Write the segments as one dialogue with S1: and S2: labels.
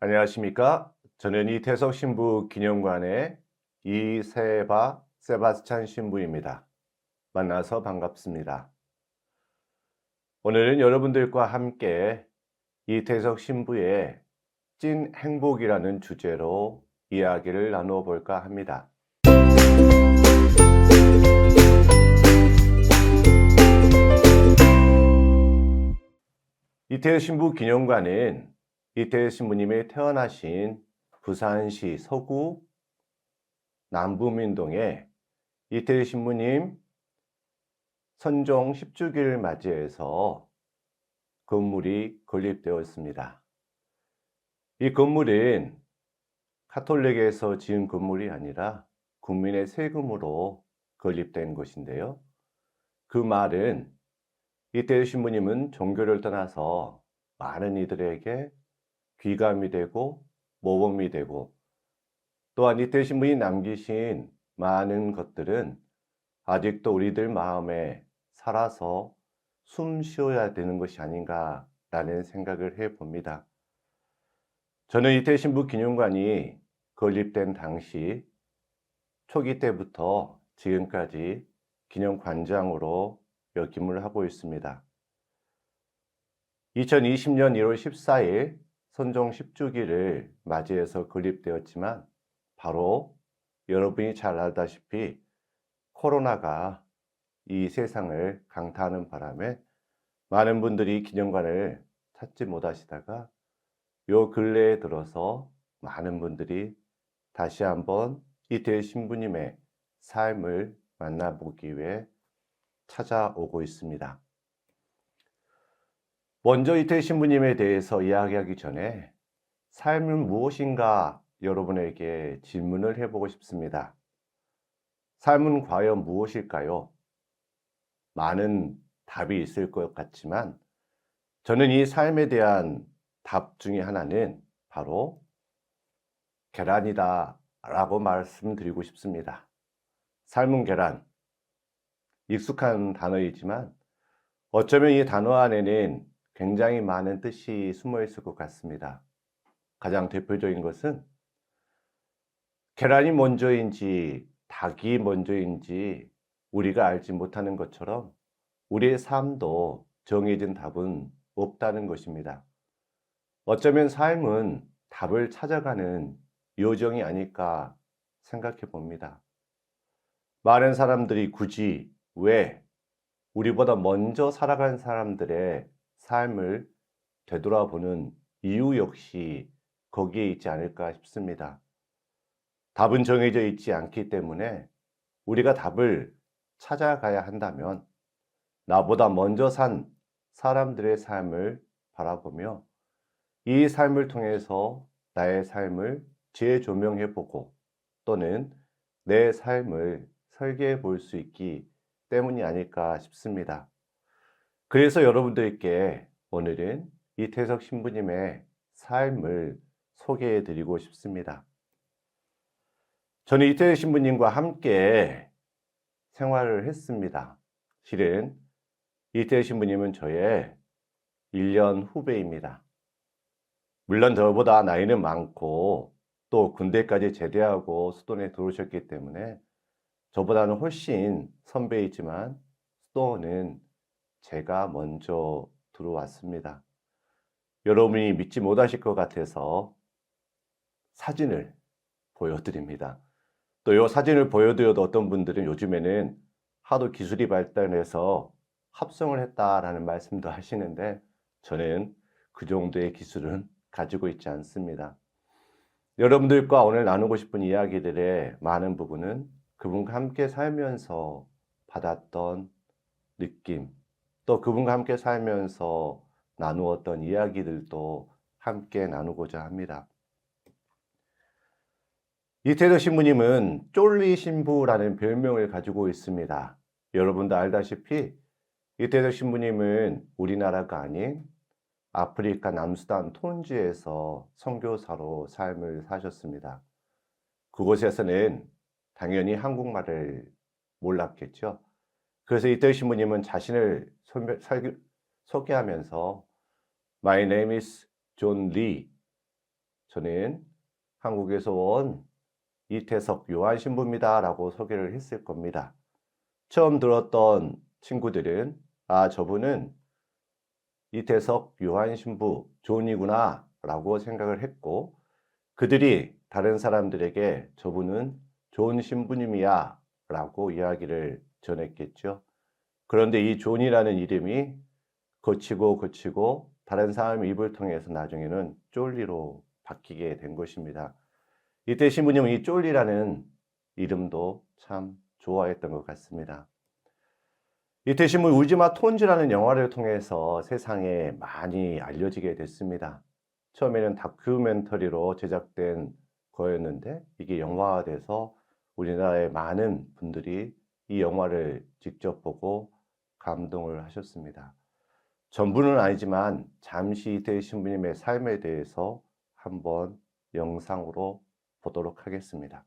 S1: 안녕하십니까? 저는 이태석 신부 기념관의 세바스찬 신부입니다. 만나서 반갑습니다. 오늘은 여러분들과 함께 이태석 신부의 찐 행복이라는 주제로 이야기를 나누어 볼까 합니다. 이태석 신부 기념관은 이태석 신부님이 태어나신 부산시 서구 남부민동에 이태석 신부님 선종 10주기를 맞이해서 건물이 건립되어 있습니다. 이 건물은 카톨릭에서 지은 건물이 아니라 국민의 세금으로 건립된 것인데요. 그 말은 이태석 신부님은 종교를 떠나서 많은 이들에게 귀감이 되고 모범이 되고, 또한 이태석 신부님이 남기신 많은 것들은 아직도 우리들 마음에 살아서 숨 쉬어야 되는 것이 아닌가라는 생각을 해봅니다. 저는 이태석 신부 기념관이 건립된 당시 초기 때부터 지금까지 기념관장으로 역임을 하고 있습니다. 2020년 1월 14일 선종 10주기를 맞이해서 건립되었지만, 바로 여러분이 잘 알다시피 코로나가 이 세상을 강타하는 바람에 많은 분들이 기념관을 찾지 못하시다가 요 근래에 들어서 많은 분들이 다시 한번 이태석 신부님의 삶을 만나보기 위해 찾아오고 있습니다. 먼저 이태석 신부님에 대해서 이야기하기 전에 삶은 무엇인가 여러분에게 질문을 해보고 싶습니다. 삶은 과연 무엇일까요? 많은 답이 있을 것 같지만 저는 이 삶에 대한 답 중에 하나는 바로 계란이다 라고 말씀드리고 싶습니다. 삶은 계란, 익숙한 단어이지만 어쩌면 이 단어 안에는 굉장히 많은 뜻이 숨어 있을 것 같습니다. 가장 대표적인 것은 계란이 먼저인지 닭이 먼저인지 우리가 알지 못하는 것처럼 우리의 삶도 정해진 답은 없다는 것입니다. 어쩌면 삶은 답을 찾아가는 요정이 아닐까 생각해 봅니다. 많은 사람들이 굳이 왜 우리보다 먼저 살아간 사람들의 삶을 되돌아보는 이유 역시 거기에 있지 않을까 싶습니다. 답은 정해져 있지 않기 때문에 우리가 답을 찾아가야 한다면 나보다 먼저 산 사람들의 삶을 바라보며 이 삶을 통해서 나의 삶을 재조명해보고 또는 내 삶을 설계해 볼 수 있기 때문이 아닐까 싶습니다. 그래서 여러분들께 오늘은 이태석 신부님의 삶을 소개해 드리고 싶습니다. 저는 이태석 신부님과 함께 생활을 했습니다. 실은 이태석 신부님은 저의 1년 후배입니다. 물론 저보다 나이는 많고 또 군대까지 제대하고 수도원에 들어오셨기 때문에 저보다는 훨씬 선배이지만 수도원은 제가 먼저 들어왔습니다. 여러분이 믿지 못하실 것 같아서 사진을 보여드립니다. 또 이 사진을 보여드려도 어떤 분들은 요즘에는 하도 기술이 발달해서 합성을 했다라는 말씀도 하시는데 저는 그 정도의 기술은 가지고 있지 않습니다. 여러분들과 오늘 나누고 싶은 이야기들의 많은 부분은 그분과 함께 살면서 받았던 느낌, 또 그분과 함께 살면서 나누었던 이야기들도 함께 나누고자 합니다. 이태석 신부님은 쫄리 신부라는 별명을 가지고 있습니다. 여러분도 알다시피 이태석 신부님은 우리나라가 아닌 아프리카 남수단 톤주에서 선교사로 삶을 사셨습니다. 그곳에서는 당연히 한국말을 몰랐겠죠. 그래서 이태석 신부님은 자신을 소개하면서 My name is John Lee. 저는 한국에서 온 이태석 요한신부입니다 라고 소개를 했을 겁니다. 처음 들었던 친구들은 저분은 이태석 요한신부 존이구나 라고 생각을 했고, 그들이 다른 사람들에게 저분은 존 신부님이야 라고 이야기를 전했겠죠. 그런데 이 존이라는 이름이 거치고 다른 사람의 입을 통해서 나중에는 쫄리로 바뀌게 된 것입니다. 이때 신부님은 이 쫄리라는 이름도 참 좋아했던 것 같습니다. 이때 신부는 울지마 톤즈라는 영화를 통해서 세상에 많이 알려지게 됐습니다. 처음에는 다큐멘터리로 제작된 거였는데 이게 영화화돼서 우리나라의 많은 분들이 이 영화를 직접 보고 감동을 하셨습니다. 전부는 아니지만 잠시 이태희 신부님의 삶에 대해서 한번 영상으로 보도록 하겠습니다.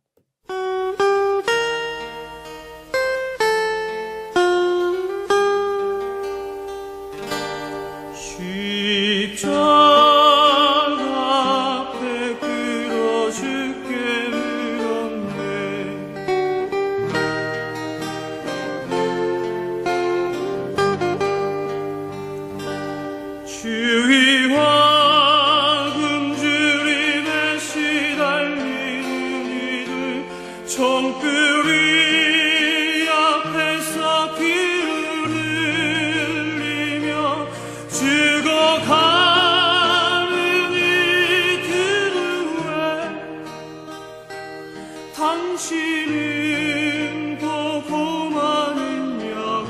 S2: 십자가 앞에 끌어 죽게 물었네. 주위와 굶주림에 시달리는 이들 총구리 앞에서 피를 흘리며 죽어가는 이들을 왜 당신은 보고만 있냐고.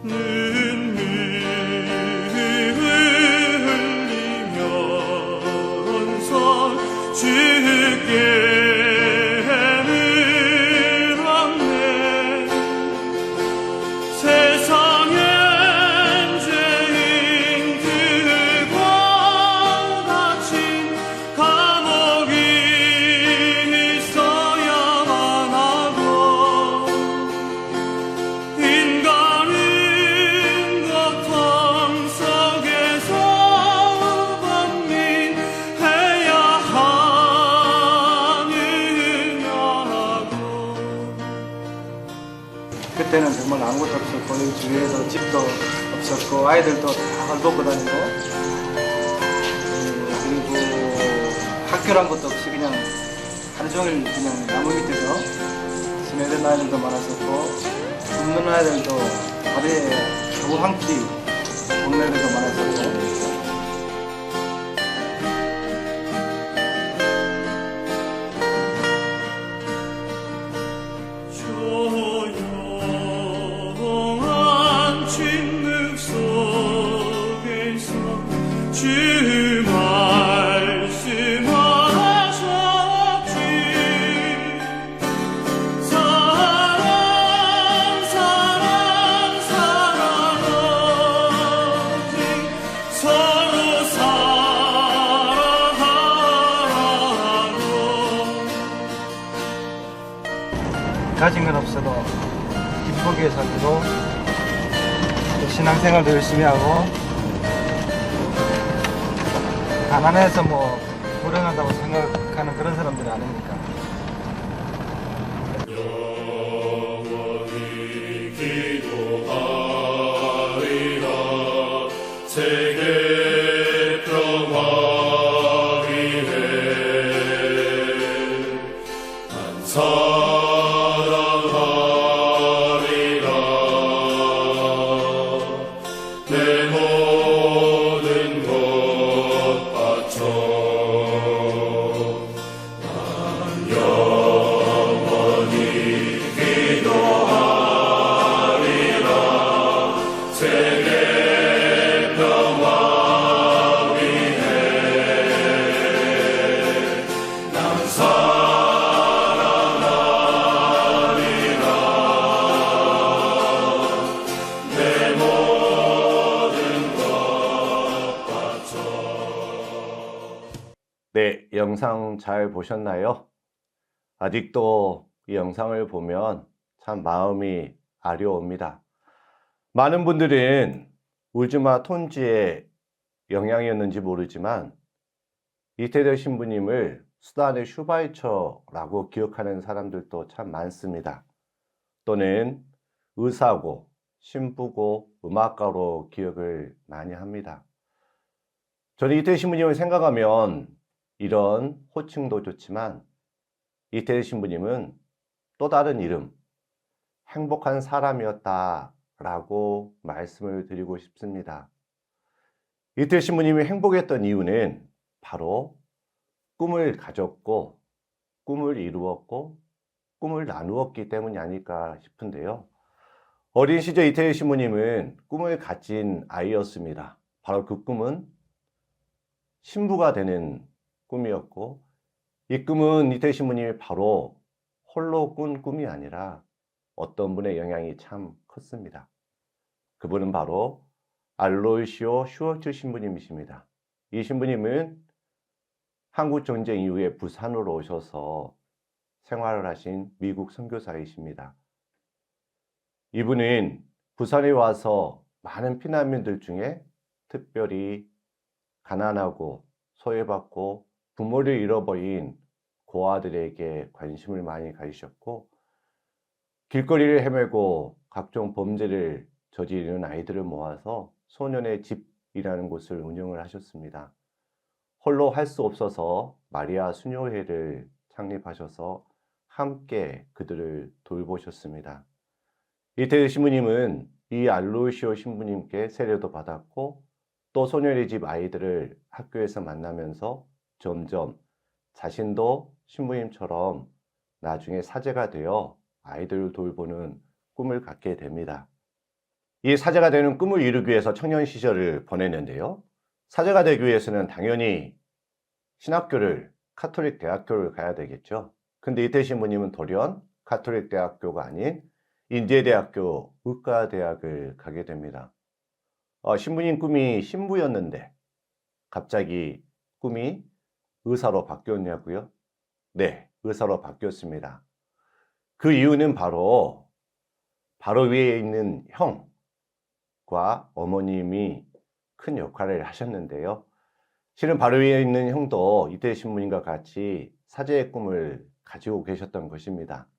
S2: 눈물 흘리면서 죽게
S3: 그때는 정말 아무것도 없었고 여기 주위에도 집도 없었고 아이들도 다 헐벗고 다니고 그리고 학교란 것도 없이 그냥 하루 종일 그냥 나무 밑에서 지내던 아이들도 많았었고 굶는 아이들도 다리에 겨우 한 끼 먹는 애들도 많았었고
S2: 주 말씀하셨지. 사랑하지 서로 사랑하라고.
S3: 가진 건 없어도 기쁘게 살고 또 신앙생활도 열심히 하고 가난해서 뭐 불행하다고 생각하는 그런 사람들이 아닙니까?
S2: 영원히 기도하리라. 세계 평화 위해 난 사랑하리라. 내 모든 것 바쳐 난 영원히 기도하리라. 세계 평화 위해 난 사랑하리라. 내 모든 것 바쳐.
S1: 네, 영상 잘 보셨나요? 아직도 이 영상을 보면 참 마음이 아려옵니다. 많은 분들은 울지마 톤지의 영향이었는지 모르지만 이태대 신부님을 수단의 슈바이처라고 기억하는 사람들도 참 많습니다. 또는 의사고, 신부고, 음악가로 기억을 많이 합니다. 저는 이태대 신부님을 생각하면 이런 호칭도 좋지만 이태대 신부님은 또 다른 이름, 행복한 사람이었다라고 말씀을 드리고 싶습니다. 이태대 신부님이 행복했던 이유는 바로 꿈을 가졌고, 꿈을 이루었고, 꿈을 나누었기 때문이 아닐까 싶은데요. 어린 시절 이태대 신부님은 꿈을 가진 아이였습니다. 바로 그 꿈은 신부가 되는 꿈이었고, 이 꿈은 이태대 신부님이 바로 홀로 꾼 꿈이 아니라 어떤 분의 영향이 참 컸습니다. 그분은 바로 알로이시오 슈월츠 신부님이십니다. 이 신부님은 한국 전쟁 이후에 부산으로 오셔서 생활을 하신 미국 선교사이십니다. 이분은 부산에 와서 많은 피난민들 중에 특별히 가난하고 소외받고 부모를 잃어버린 고아들에게 관심을 많이 가지셨고, 길거리를 헤매고 각종 범죄를 저지르는 아이들을 모아서 소년의 집이라는 곳을 운영을 하셨습니다. 홀로 할 수 없어서 마리아 수녀회를 창립하셔서 함께 그들을 돌보셨습니다. 이태대 신부님은 이 알로이시오 신부님께 세례도 받았고, 또 소년의 집 아이들을 학교에서 만나면서 점점 자신도 신부님처럼 나중에 사제가 되어 아이들을 돌보는 꿈을 갖게 됩니다. 이 사제가 되는 꿈을 이루기 위해서 청년 시절을 보냈는데요. 사제가 되기 위해서는 당연히 신학교를, 카톨릭 대학교를 가야 되겠죠. 근데 이태대 신부님은 돌연 카톨릭 대학교가 아닌 인제대학교 의과대학을 가게 됩니다. 신부님 꿈이 신부였는데 갑자기 꿈이 의사로 바뀌었냐고요? 네, 의사로 바뀌었습니다. 그 이유는 바로 위에 있는 형과 어머님이 큰 역할을 하셨는데요. 실은 바로 위에 있는 형도 이태대 신부님과 같이 사제의 꿈을 가지고 계셨던 것입니다.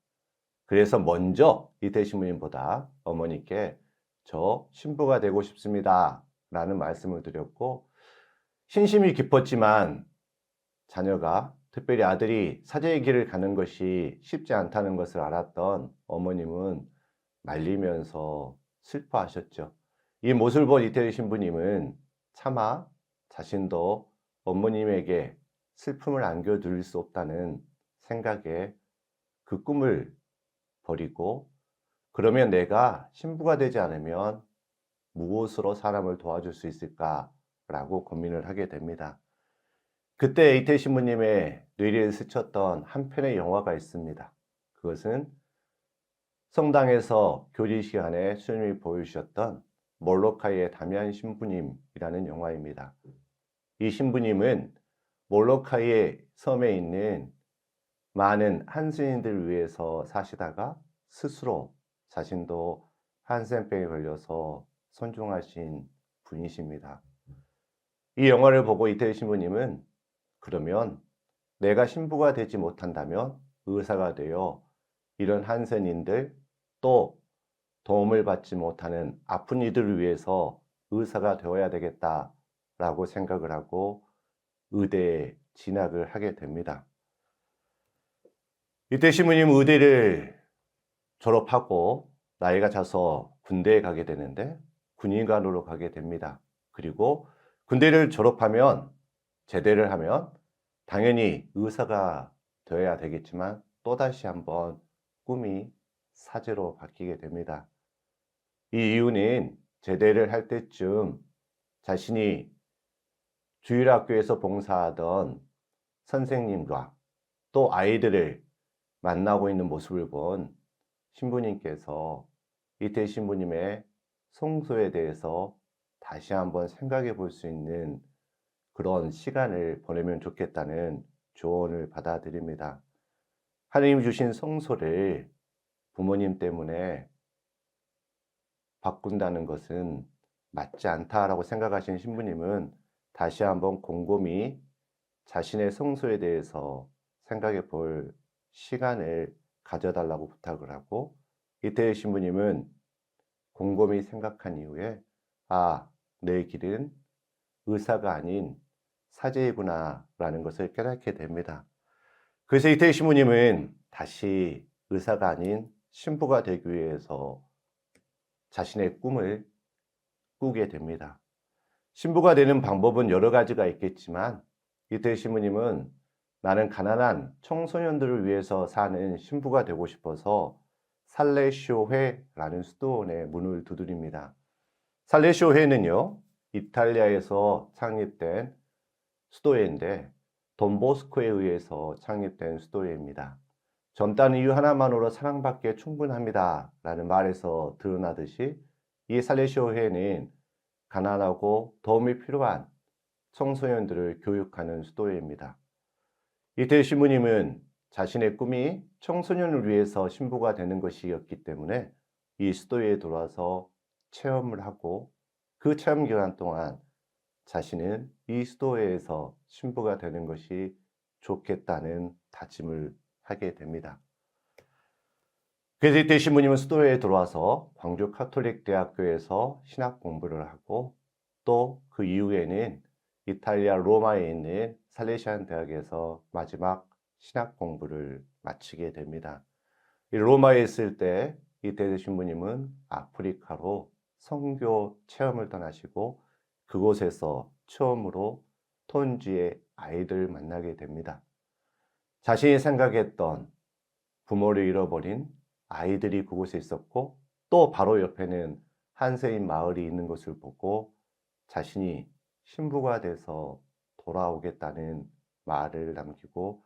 S1: 그래서 먼저 이태대 신부님보다 어머니께 저 신부가 되고 싶습니다 라는 말씀을 드렸고, 신심이 깊었지만 자녀가, 특별히 아들이 사제의 길을 가는 것이 쉽지 않다는 것을 알았던 어머님은 말리면서 슬퍼하셨죠. 이 모습을 본 이태대 신부님은 차마 자신도 어머님에게 슬픔을 안겨드릴 수 없다는 생각에 그 꿈을 버리고, 그러면 내가 신부가 되지 않으면 무엇으로 사람을 도와줄 수 있을까라고 고민을 하게 됩니다. 그때 이태대 신부님의 뇌리를 스쳤던 한 편의 영화가 있습니다. 그것은 성당에서 교리 시간에 수녀님이 보여주셨던 몰로카이의 다미안 신부님이라는 영화입니다. 이 신부님은 몰로카이의 섬에 있는 많은 한스인들을 위해서 사시다가 스스로 자신도 한센병에 걸려서 선종하신 분이십니다. 이 영화를 보고 이태대 신부님은 그러면 내가 신부가 되지 못한다면 의사가 되어 이런 한센인들, 또 도움을 받지 못하는 아픈 이들을 위해서 의사가 되어야 되겠다라고 생각을 하고 의대에 진학을 하게 됩니다. 이태대 신부님 의대를 졸업하고 나이가 차서 군대에 가게 되는데 군의관으로 가게 됩니다. 그리고 군대를 졸업하면, 제대를 하면 당연히 의사가 되어야 되겠지만 또다시 한번 꿈이 사제로 바뀌게 됩니다. 이 이유는 제대를 할 때쯤 자신이 주일학교에서 봉사하던 선생님과 또 아이들을 만나고 있는 모습을 본 신부님께서 이태대 신부님의 성소에 대해서 다시 한번 생각해 볼 수 있는 그런 시간을 보내면 좋겠다는 조언을 받아들입니다. 하나님 주신 성소를 부모님 때문에 바꾼다는 것은 맞지 않다라고 생각하신 신부님은 다시 한번 곰곰이 자신의 성소에 대해서 생각해 볼 시간을 가져달라고 부탁을 하고, 이태일 신부님은 곰곰이 생각한 이후에 내 길은 의사가 아닌 사제이구나 라는 것을 깨닫게 됩니다. 그래서 이태일 신부님은 다시 의사가 아닌 신부가 되기 위해서 자신의 꿈을 꾸게 됩니다. 신부가 되는 방법은 여러 가지가 있겠지만, 이태일 신부님은 나는 가난한 청소년들을 위해서 사는 신부가 되고 싶어서 살레시오회라는 수도원의 문을 두드립니다. 살레시오회는요, 이탈리아에서 창립된 수도회인데 돈보스코에 의해서 창립된 수도회입니다. 젊다는 이유 하나만으로 사랑받기에 충분합니다 라는 말에서 드러나듯이, 이 살레시오회는 가난하고 도움이 필요한 청소년들을 교육하는 수도회입니다. 이태일 신부님은 자신의 꿈이 청소년을 위해서 신부가 되는 것이었기 때문에 이 수도회에 들어와서 체험을 하고, 그 체험 기간 동안 자신은 이 수도회에서 신부가 되는 것이 좋겠다는 다짐을 하게 됩니다. 그래서 이태일 신부님은 수도회에 들어와서 광주 카톨릭 대학교에서 신학 공부를 하고, 또 그 이후에는 이탈리아 로마에 있는 살레시안 대학에서 마지막 신학 공부를 마치게 됩니다. 로마에 있을 때 이태일 신부님은 아프리카로 선교 체험을 떠나시고, 그곳에서 처음으로 톤지의 아이들을 만나게 됩니다. 자신이 생각했던 부모를 잃어버린 아이들이 그곳에 있었고, 또 바로 옆에는 한세인 마을이 있는 것을 보고 자신이 신부가 돼서 돌아오겠다는 말을 남기고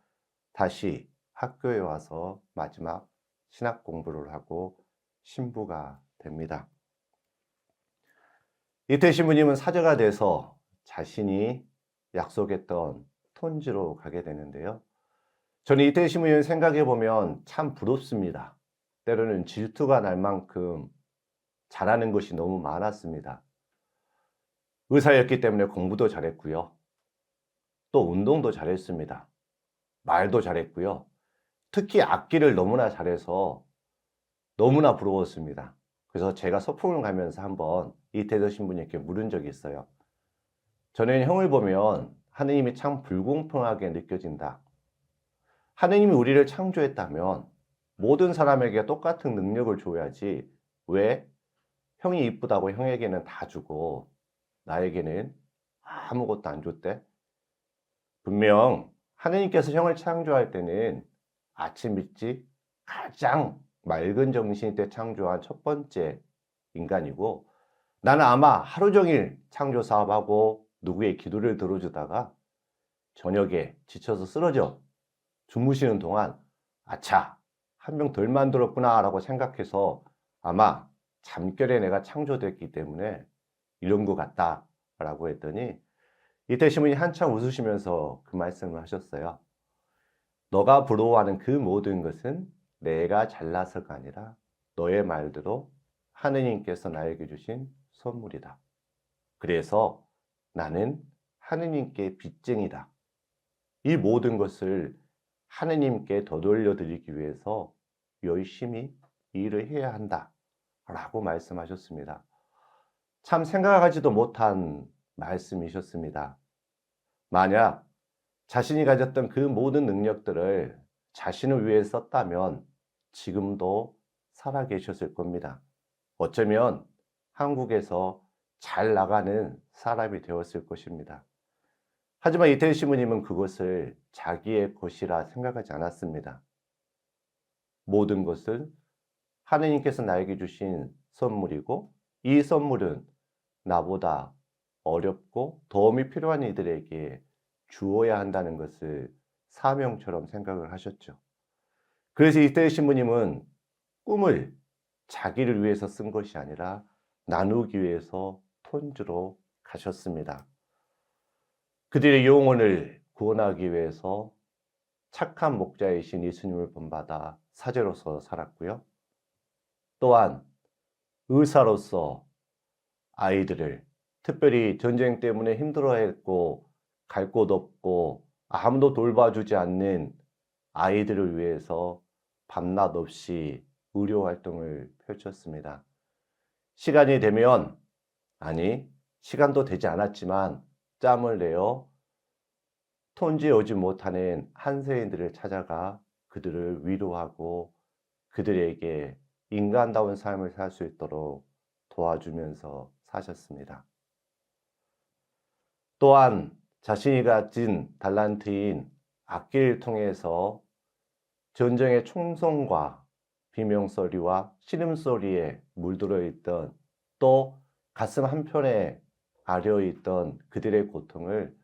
S1: 다시 학교에 와서 마지막 신학 공부를 하고 신부가 됩니다. 이태일 신부님은 사제가 돼서 자신이 약속했던 톤지로 가게 되는데요. 저는 이태일 신부님을 생각해 보면 참 부럽습니다. 때로는 질투가 날 만큼 잘하는 것이 너무 많았습니다. 의사였기 때문에 공부도 잘했고요. 또 운동도 잘했습니다. 말도 잘했고요. 특히 악기를 너무나 잘해서 너무나 부러웠습니다. 그래서 제가 소풍을 가면서 한번 이태일 신부님께 물은 적이 있어요. 저는 형을 보면 하느님이 참 불공평하게 느껴진다. 하느님이 우리를 창조했다면 모든 사람에게 똑같은 능력을 줘야지 왜 형이 이쁘다고 형에게는 다 주고 나에게는 아무것도 안 줬대? 분명 하느님께서 형을 창조할 때는 아침 일찍 가장 맑은 정신일 때 창조한 첫 번째 인간이고, 나는 아마 하루 종일 창조 사업하고 누구의 기도를 들어주다가 저녁에 지쳐서 쓰러져 주무시는 동안 아차, 한 명 덜 만들었구나 라고 생각해서 아마 잠결에 내가 창조됐기 때문에 이런 것 같다 라고 했더니 이태일 신부님이 한참 웃으시면서 그 말씀을 하셨어요. 너가 부러워하는 그 모든 것은 내가 잘나서가 아니라 너의 말대로 하느님께서 나에게 주신 선물이다. 그래서 나는 하느님께 빚쟁이다. 이 모든 것을 하느님께 되돌려 드리기 위해서 열심히 일을 해야 한다 라고 말씀하셨습니다. 참 생각하지도 못한 말씀이셨습니다. 만약 자신이 가졌던 그 모든 능력들을 자신을 위해 썼다면 지금도 살아 계셨을 겁니다. 어쩌면 한국에서 잘 나가는 사람이 되었을 것입니다. 하지만 이태일 신부님은 그것을 자기의 것이라 생각하지 않았습니다. 모든 것은 하느님께서 나에게 주신 선물이고, 이 선물은 나보다 어렵고 도움이 필요한 이들에게 주어야 한다는 것을 사명처럼 생각을 하셨죠. 그래서 이태일 신부님은 꿈을 자기를 위해서 쓴 것이 아니라 나누기 위해서 톤주로 가셨습니다. 그들의 영혼을 구원하기 위해서 착한 목자이신 예수님을 본받아 사제로서 살았고요. 또한 의사로서 아이들을, 특별히 전쟁 때문에 힘들어했고 갈 곳 없고 아무도 돌봐주지 않는 아이들을 위해서 밤낮 없이 의료 활동을 펼쳤습니다. 시간이 되면, 아니, 시간도 되지 않았지만 짬을 내어 톤지에 오지 못하는 한세인들을 찾아가 그들을 위로하고 그들에게 인간다운 삶을 살 수 있도록 도와주면서 사셨습니다. 또한 자신이 가진 달란트인 악기를 통해서 전쟁의 총성과 비명소리와 신음소리에 물들어 있던, 또 가슴 한편에 아려 있던 그들의 고통을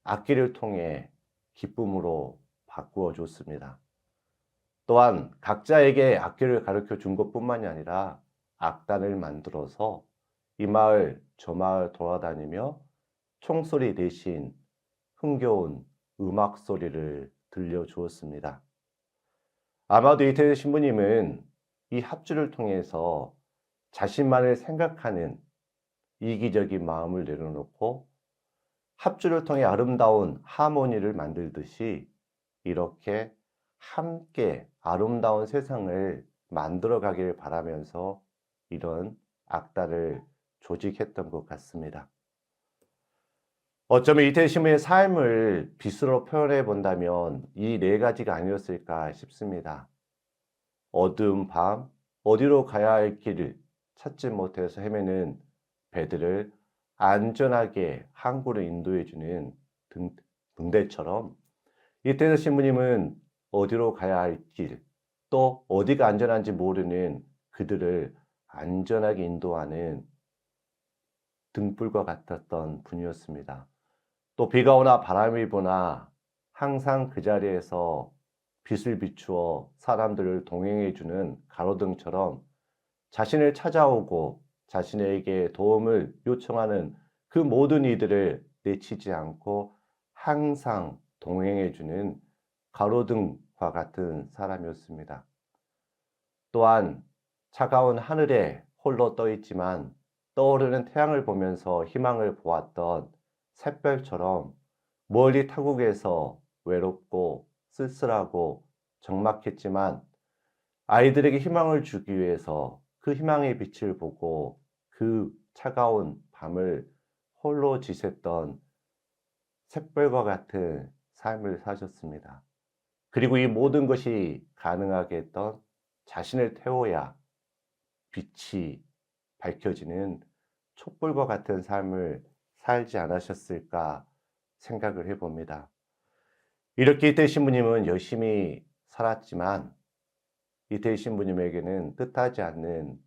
S1: 악기를 통해 기쁨으로 바꾸어 줬습니다. 또한 각자에게 악기를 가르쳐 준 것뿐만이 아니라 악단을 만들어서 이 마을 저 마을 돌아다니며 총소리 대신 흥겨운 음악 소리를 들려주었습니다. 아마도 이태일 신부님은 이 합주를 통해서 자신만을 생각하는 이기적인 마음을 내려놓고 합주를 통해 아름다운 하모니를 만들듯이 이렇게 함께 아름다운 세상을 만들어 가길 바라면서 이런 악단을 조직했던 것 같습니다. 어쩌면 이태일 신부의 삶을 빗으로 표현해 본다면 이 네 가지가 아니었을까 싶습니다. 어두운 밤, 어디로 가야 할 길을 찾지 못해서 헤매는 배들을 안전하게 항구로 인도해 주는 등대처럼 이태일 신부님은 어디로 가야 할 길, 또 어디가 안전한지 모르는 그들을 안전하게 인도하는 등불과 같았던 분이었습니다. 또 비가 오나 바람이 부나 항상 그 자리에서 빛을 비추어 사람들을 동행해 주는 가로등처럼 자신을 찾아오고 자신에게 도움을 요청하는 그 모든 이들을 내치지 않고 항상 동행해 주는 가로등과 같은 사람이었습니다. 또한 차가운 하늘에 홀로 떠 있지만 떠오르는 태양을 보면서 희망을 보았던 샛별처럼 멀리 타국에서 외롭고 쓸쓸하고 적막했지만 아이들에게 희망을 주기 위해서 그 희망의 빛을 보고 그 차가운 밤을 홀로 지샜던 샛별과 같은 삶을 사셨습니다. 그리고 이 모든 것이 가능하게 했던 자신을 태워야 빛이 밝혀지는 촛불과 같은 삶을 살지 않으셨을까 생각을 해봅니다. 이렇게 이태일 신부님은 열심히 살았지만 이태일 신부님에게는 뜻하지 않는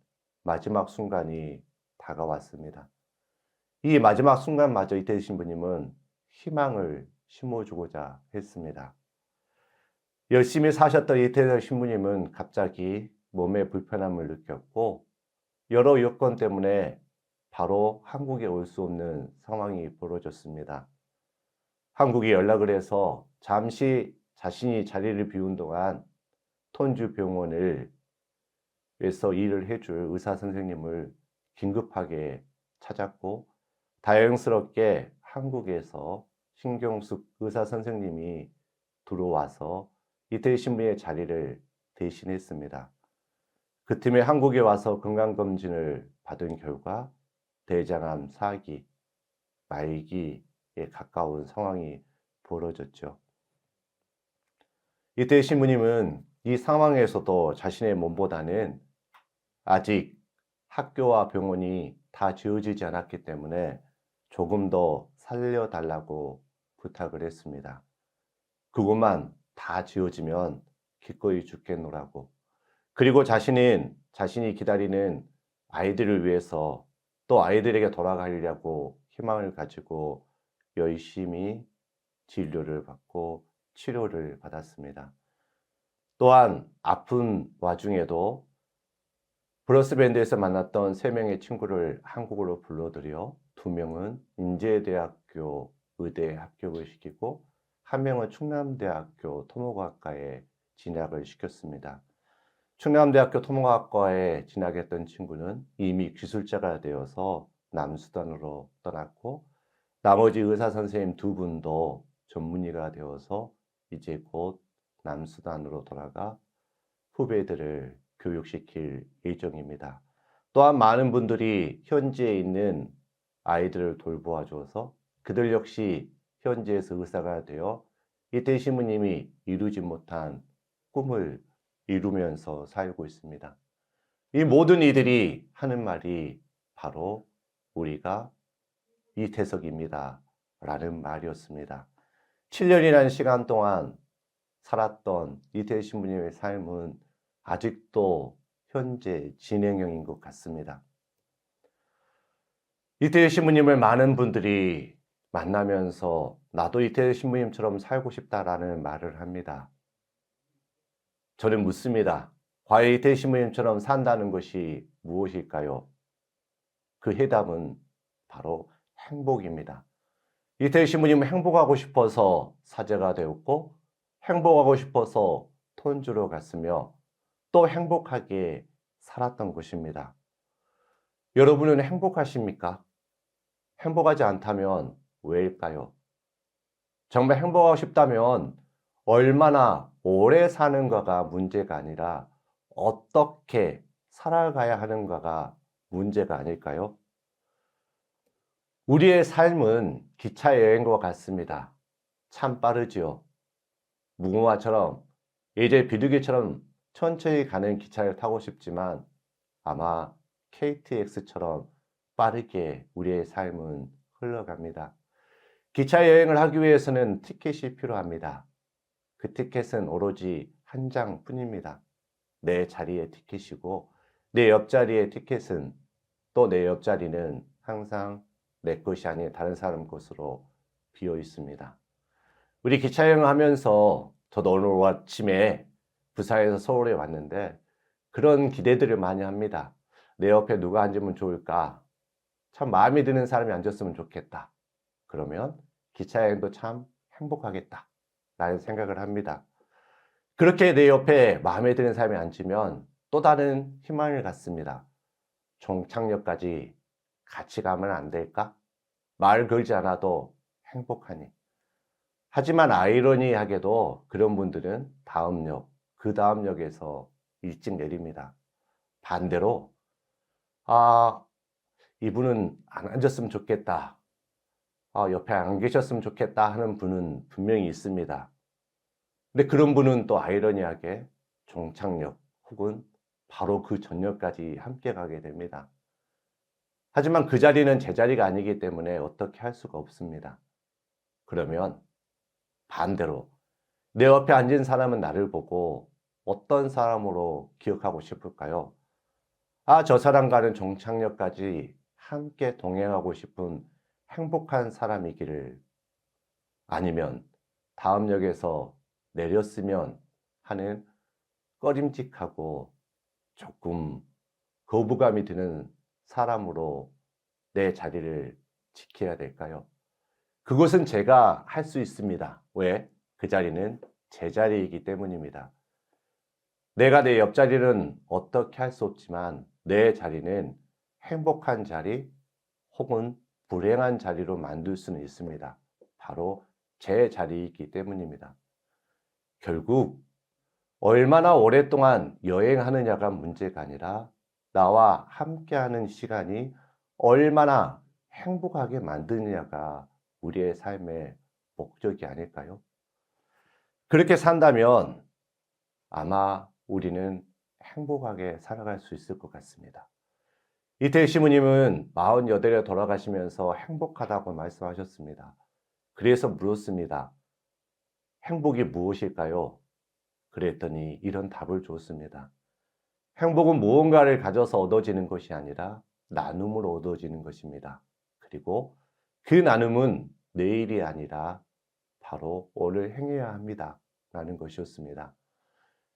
S1: 마지막 순간이 다가왔습니다. 이 마지막 순간마저 이태일 신부님은 희망을 심어주고자 했습니다. 열심히 사셨던 이태일 신부님은 갑자기 몸에 불편함을 느꼈고 여러 여건 때문에 바로 한국에 올 수 없는 상황이 벌어졌습니다. 한국에 연락을 해서 잠시 자신이 자리를 비운 동안 톤주 병원에서 일을 해줄 의사 선생님을 긴급하게 찾았고 다행스럽게 한국에서 신경숙 의사 선생님이 들어와서 이태일 신부의 자리를 대신했습니다. 그 틈에 한국에 와서 건강검진을 받은 결과 대장암 4기, 말기에 가까운 상황이 벌어졌죠. 이태일 신부님은 이 상황에서도 자신의 몸보다는 아직 학교와 병원이 다 지어지지 않았기 때문에 조금 더 살려달라고 부탁을 했습니다. 그것만 다 지어지면 기꺼이 죽겠노라고. 그리고 자신이 기다리는 아이들을 위해서 또 아이들에게 돌아가려고 희망을 가지고 열심히 진료를 받고 치료를 받았습니다. 또한 아픈 와중에도 브러스밴드에서 만났던 3명의 친구를 한국으로 불러들여 2명은 인제대학교 의대에 합격을 시키고 1명은 충남대학교 토목학과에 진학을 시켰습니다. 충남대학교 토목학과에 진학했던 친구는 이미 기술자가 되어서 남수단으로 떠났고 나머지 의사 선생님 2분도 전문의가 되어서 이제 곧 남수단으로 돌아가 후배들을 교육시킬 예정입니다. 또한 많은 분들이 현지에 있는 아이들을 돌보아 줘서 그들 역시 현지에서 의사가 되어 이태 신부님이 이루지 못한 꿈을 이루면서 살고 있습니다. 이 모든 이들이 하는 말이 바로 우리가 이태석입니다 라는 말이었습니다. 7년이라는 시간 동안 살았던 이태 신부님의 삶은 아직도 현재 진행형인 것 같습니다. 이태 신부님을 많은 분들이 만나면서 나도 이태 신부님처럼 살고 싶다라는 말을 합니다. 저는 묻습니다. 과연 이태 신부님처럼 산다는 것이 무엇일까요? 그 해답은 바로 행복입니다. 이태 신부님은 행복하고 싶어서 사제가 되었고 행복하고 싶어서 톤주로 갔으며 또 행복하게 살았던 것입니다. 여러분은 행복하십니까? 행복하지 않다면 왜일까요? 정말 행복하고 싶다면 얼마나 오래 사는가가 문제가 아니라 어떻게 살아가야 하는가가 문제가 아닐까요? 우리의 삶은 기차 여행과 같습니다. 참 빠르지요. 무궁화처럼 이제 비둘기처럼 천천히 가는 기차를 타고 싶지만 아마 KTX처럼 빠르게 우리의 삶은 흘러갑니다. 기차 여행을 하기 위해서는 티켓이 필요합니다. 그 티켓은 오로지 한 장뿐입니다. 내 자리의 티켓이고 내 옆자리의 티켓은 또 내 옆자리는 항상 내 것이 아닌 다른 사람 것으로 비어 있습니다. 우리 기차 여행을 하면서 저도 오늘 아침에 부산에서 서울에 왔는데 그런 기대들을 많이 합니다. 내 옆에 누가 앉으면 좋을까? 참 마음에 드는 사람이 앉았으면 좋겠다. 그러면 기차 여행도 참 행복하겠다 라는 생각을 합니다. 그렇게 내 옆에 마음에 드는 사람이 앉으면 또 다른 희망을 갖습니다. 종착역까지 같이 가면 안 될까? 말 걸지 않아도 행복하니. 하지만 아이러니하게도 그런 분들은 다음 역, 그 다음 역에서 일찍 내립니다. 반대로 이분은 안 앉았으면 좋겠다. 옆에 안 계셨으면 좋겠다 하는 분은 분명히 있습니다. 근데 그런 분은 또 아이러니하게 종착역 혹은 바로 그 전역까지 함께 가게 됩니다. 하지만 그 자리는 제 자리가 아니기 때문에 어떻게 할 수가 없습니다. 그러면 반대로 내 옆에 앉은 사람은 나를 보고 어떤 사람으로 기억하고 싶을까요? 저 사람과는 종착역까지 함께 동행하고 싶은 행복한 사람이기를, 아니면 다음 역에서 내렸으면 하는 꺼림직하고 조금 거부감이 드는 사람으로 내 자리를 지켜야 될까요? 그것은 제가 할 수 있습니다. 왜? 그 자리는 제 자리이기 때문입니다. 내가 내 옆자리는 어떻게 할 수 없지만 내 자리는 행복한 자리 혹은 불행한 자리로 만들 수는 있습니다. 바로 제 자리이기 때문입니다. 결국 얼마나 오랫동안 여행하느냐가 문제가 아니라 나와 함께하는 시간이 얼마나 행복하게 만드느냐가 우리의 삶의 목적이 아닐까요? 그렇게 산다면 아마 우리는 행복하게 살아갈 수 있을 것 같습니다. 이태희 시부님은 48에 돌아가시면서 행복하다고 말씀하셨습니다. 그래서 물었습니다. 행복이 무엇일까요? 그랬더니 이런 답을 줬습니다. 행복은 무언가를 가져서 얻어지는 것이 아니라 나눔으로 얻어지는 것입니다. 그리고 그 나눔은 내일이 아니라 바로 오늘 행해야 합니다 라는 것이었습니다.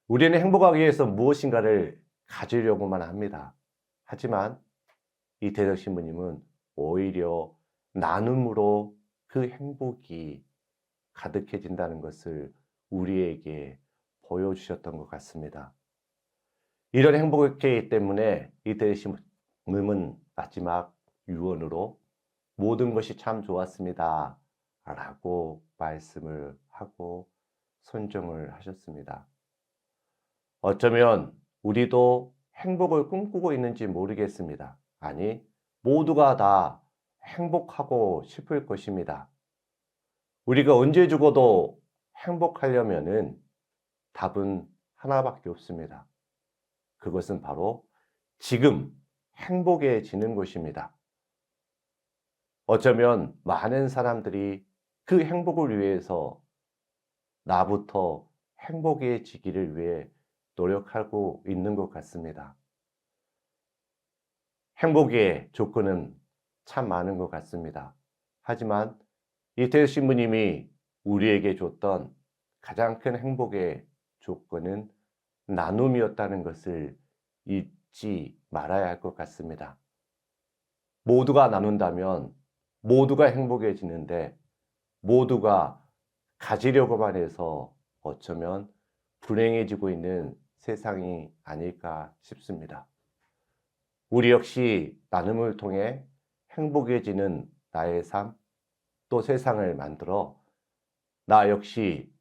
S1: 우리는 행복하기 위해서 무엇인가를 가지려고만 합니다. 하지만 이태석 신부님은 오히려 나눔으로 그 행복이 가득해진다는 것을 우리에게 보여주셨던 것 같습니다. 이런 행복이기 때문에 이태석 신부님은 마지막 유언으로 모든 것이 참 좋았습니다 라고 말씀을 하고 선정을 하셨습니다. 어쩌면 우리도 행복을 꿈꾸고 있는지 모르겠습니다. 아니, 모두가 다 행복하고 싶을 것입니다. 우리가 언제 죽어도 행복하려면은 답은 하나밖에 없습니다. 그것은 바로 지금 행복해지는 것입니다. 어쩌면 많은 사람들이 그 행복을 위해서 나부터 행복해지기를 위해 노력하고 있는 것 같습니다. 행복의 조건은 참 많은 것 같습니다. 하지만 이태수 신부님이 우리에게 줬던 가장 큰 행복의 조건은 나눔이었다는 것을 잊지 말아야 할 것 같습니다. 모두가 나눈다면 모두가 행복해지는데 모두가 가지려고만 해서 어쩌면 불행해지고 있는 세상이 아닐까 싶습니다. 우리 역시 나눔을 통해 행복해지는 나의 삶, 또 세상을 만들어 나 역시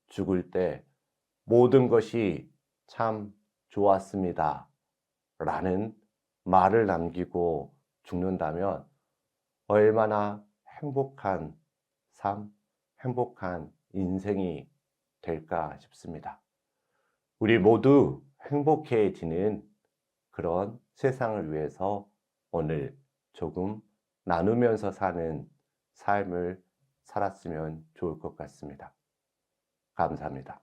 S1: 죽을 때 모든 것이 참 좋았습니다 라는 말을 남기고 죽는다면 얼마나 행복한 삶, 행복한 인생이 될까 싶습니다. 우리 모두 행복해지는 그런 세상을 위해서 오늘 조금 나누면서 사는 삶을 살았으면 좋을 것 같습니다. 감사합니다.